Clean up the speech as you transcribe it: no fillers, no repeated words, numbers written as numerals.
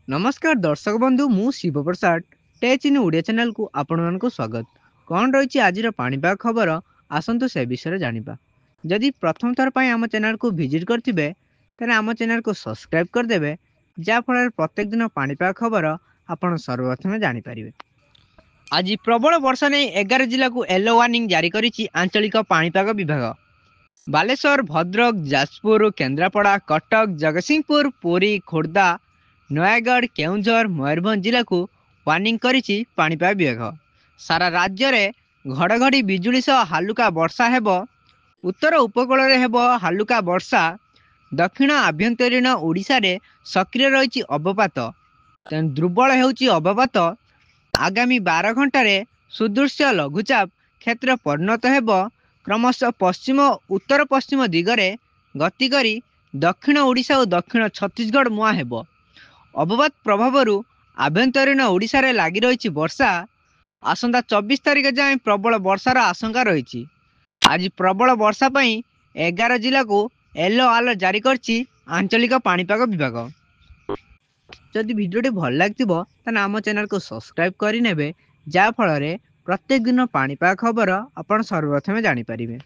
नमस्कार दर्शक बंधु मु शिव प्रसाद टेच इन ओडिया चैनल को आपण मानक स्वागत। कौन रही आज पाणीपाग खबर आसतु से विषय जानिबा। जदि प्रथम थर पर आम चैनल को विजिट करते तेरे आम चैनल को सब्सक्राइब करदे जहाँफल प्रत्येक दिन पाणीपाग खबर आपण सर्वप्रथम जानीपारे। आज प्रबल वर्षा नहीं 11 जिला को येलो वार्निंग जारी करिछि आंचलिक पाणीपाग विभाग। बालेश्वर, भद्रक, जाजपुर, केन्द्रापड़ा, कटक, जगतसिंहपुर, पुरी, खोर्धा, नयागढ़, केउझर, मयूरभंज जिला को वार्निंग करिछि पाणीपाग विभाग। सारा राज्य रे घड़घड़ी बिजुली सह हालुका वर्षा हेबो। उत्तर उपकूल रे हेबो हालुका वर्षा। दक्षिण आभ्यंतरीण ओडिशा रे सक्रिय रहिछि अवपात। तेणु दुर्बल हेउछि अवपात। आगामी 12 घंटे सुदृश्य लघुचाप क्षेत्र परिणत हेबो। क्रमशः पश्चिम उत्तर पश्चिम दिगरे गति करी दक्षिण ओडिशा और दक्षिण छत्तीसगढ़ मुहां हेबो। अवपात प्रभाव आभ्यंतरीण ओडिशा रे लागि रही वर्षा। आसंता 24 तारिख जाए प्रबल वर्षार आशंका रही। आज प्रबल वर्षा पई 11 जिला को येलो अलर्ट जारी करछि आंचलिक पाणीपाग विभाग। जदि भिडियोटी भल लगिथिबो ताने आम चैनल को सब्सक्राइब करिनेबे जहाँ फल प्रत्येक दिन पाणीपाग खबर आपण सर्वप्रथम जानी परिबे।